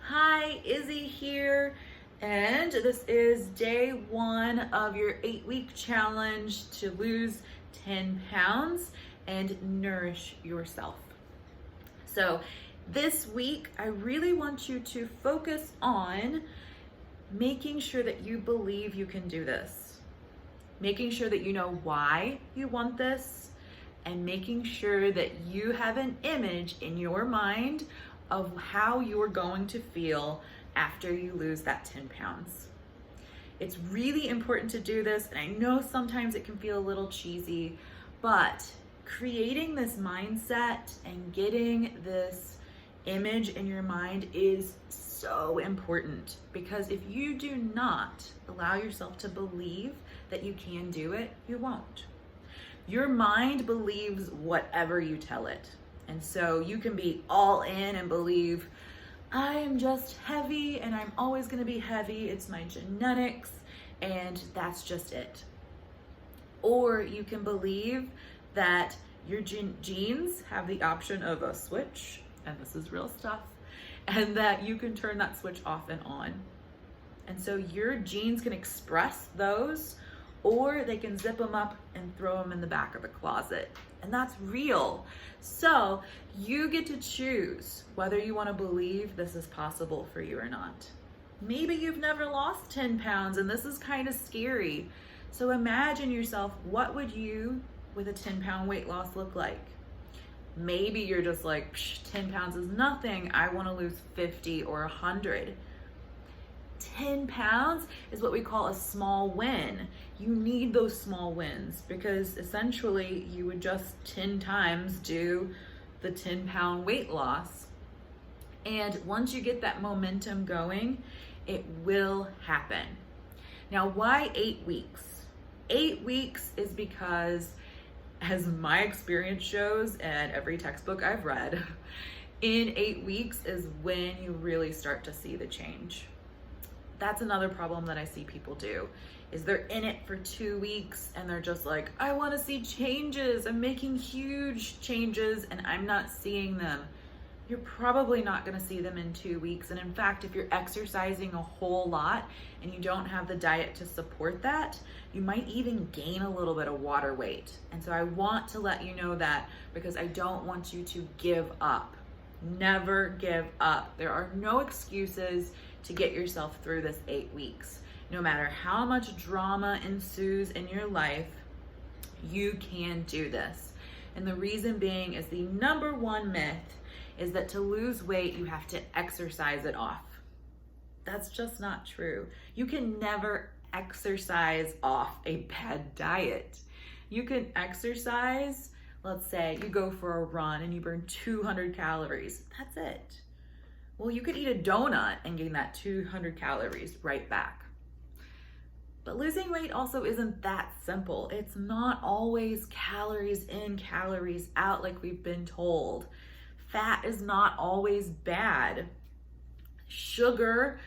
Hi, Izzy here, and this is day one of your 8-week challenge to lose 10 pounds and nourish yourself. So this week, I really want you to focus on making sure that you believe you can do this, making sure that you know why you want this, and making sure that you have an image in your mind of how you're going to feel after you lose that 10 pounds. It's really important to do this, and I know sometimes it can feel a little cheesy, but creating this mindset and getting this image in your mind is so important, because if you do not allow yourself to believe that you can do it, you won't. Your mind believes whatever you tell it. And so you can be all in and believe, I'm just heavy and I'm always gonna be heavy. It's my genetics and that's just it. Or you can believe that your genes have the option of a switch, and this is real stuff, and that you can turn that switch off and on. And so your genes can express those, or they can zip them up and throw them in the back of the closet. And that's real. So you get to choose whether you want to believe this is possible for you or not. Maybe you've never lost 10 pounds and this is kind of scary. So imagine yourself, what would you with a 10-pound weight loss look like? Maybe you're just like, 10 pounds is nothing. I want to lose 50 or 100. 10 pounds is what we call a small win. You need those small wins, because essentially you would just 10 times do the 10-pound weight loss. And once you get that momentum going, it will happen. Now, why 8 weeks? 8 weeks is because, as my experience shows and every textbook I've read, in 8 weeks is when you really start to see the change. That's another problem that I see people do, is they're in it for 2 weeks and they're just like, I want to see changes. I'm making huge changes and I'm not seeing them. You're probably not going to see them in 2 weeks. And in fact, if you're exercising a whole lot and you don't have the diet to support that, you might even gain a little bit of water weight. And so I want to let you know that, because I don't want you to give up. Never give up. There are no excuses to get yourself through this 8 weeks. No matter how much drama ensues in your life, you can do this. And the reason being is, the number one myth is that to lose weight, you have to exercise it off. That's just not true. You can never exercise off a bad diet. You can exercise, let's say you go for a run and you burn 200 calories. That's it. Well, you could eat a donut and gain that 200 calories right back. But losing weight also isn't that simple. It's not always calories in, calories out like we've been told. Fat is not always bad. Sugar's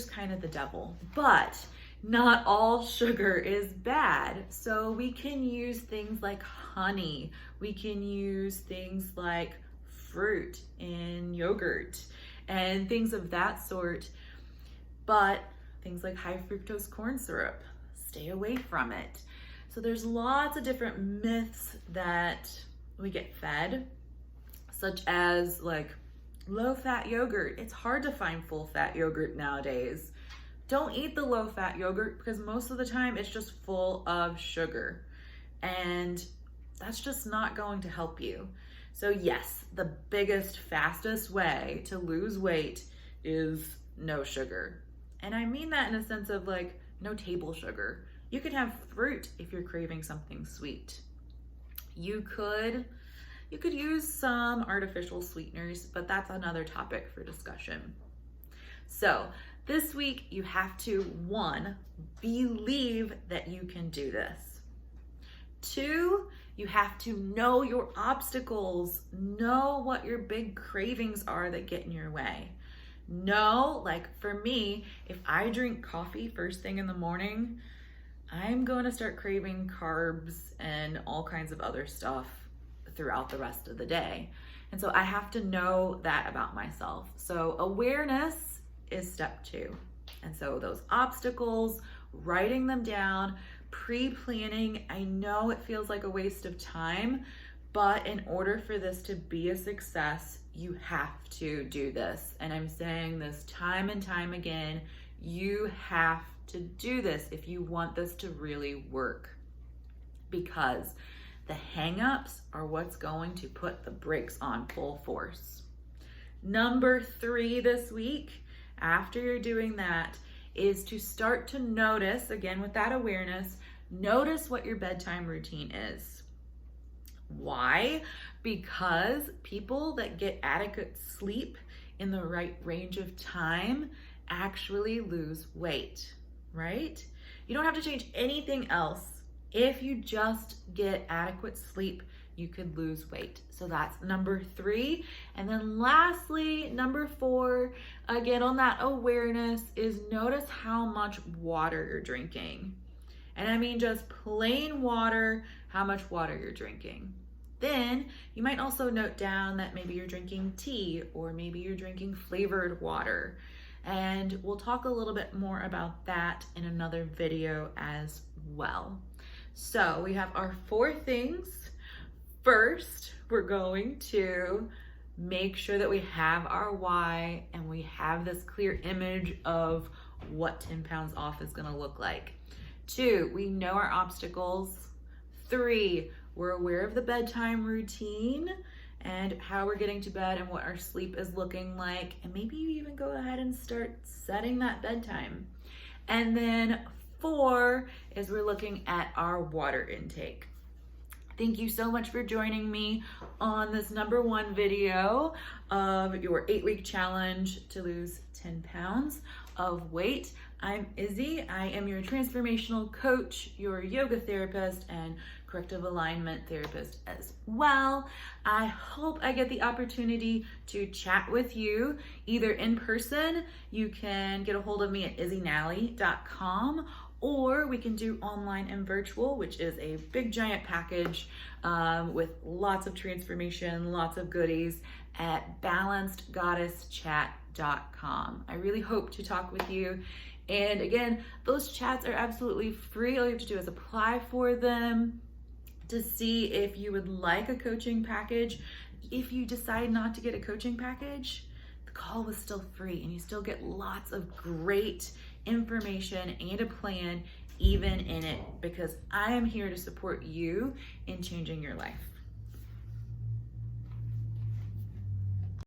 kind of the devil, but not all sugar is bad. So we can use things like honey. We can use things like fruit in yogurt and things of that sort. But things like high fructose corn syrup, stay away from it. So there's lots of different myths that we get fed, such as like low-fat yogurt. It's hard to find full-fat yogurt nowadays. Don't eat the low-fat yogurt, because most of the time it's just full of sugar, and that's just not going to help you. So yes, the biggest, fastest way to lose weight is no sugar. And I mean that in a sense of like no table sugar. You can have fruit if you're craving something sweet. You could use some artificial sweeteners, but that's another topic for discussion. So this week you have to, 1, believe that you can do this. 2, you have to know your obstacles. Know what your big cravings are that get in your way. Know, like for me, if I drink coffee first thing in the morning, I'm going to start craving carbs and all kinds of other stuff throughout the rest of the day. And so I have to know that about myself. So awareness is step 2. And so those obstacles, writing them down, pre-planning. I know it feels like a waste of time, but in order for this to be a success, you have to do this. And I'm saying this time and time again, you have to do this if you want this to really work, because the hang-ups are what's going to put the brakes on full force. Number 3 this week, after you're doing that, is to start to notice, again with that awareness, notice what your bedtime routine is. Why? Because people that get adequate sleep in the right range of time actually lose weight, right? You don't have to change anything else. If you just get adequate sleep, you could lose weight. So that's number 3. And then lastly, number 4, again on that awareness, is notice how much water you're drinking. And I mean just plain water, how much water you're drinking. Then you might also note down that maybe you're drinking tea, or maybe you're drinking flavored water. And we'll talk a little bit more about that in another video as well. So we have our 4 things. First, we're going to make sure that we have our why and we have this clear image of what 10 pounds off is going to look like. 2, we know our obstacles. 3, we're aware of the bedtime routine and how we're getting to bed and what our sleep is looking like. And maybe you even go ahead and start setting that bedtime. And then 4 is we're looking at our water intake. Thank you so much for joining me on this number 1 video of your 8-week challenge to lose 10 pounds of weight. I'm Izzy. I am your transformational coach, your yoga therapist, and corrective alignment therapist as well. I hope I get the opportunity to chat with you either in person. You can get a hold of me at izzynally.com, or we can do online and virtual, which is a big giant package with lots of transformation, lots of goodies at balancedgoddesschat.com. I really hope to talk with you. And again, those chats are absolutely free. All you have to do is apply for them to see if you would like a coaching package. If you decide not to get a coaching package, the call was still free and you still get lots of great information and a plan even in it, because I am here to support you in changing your life.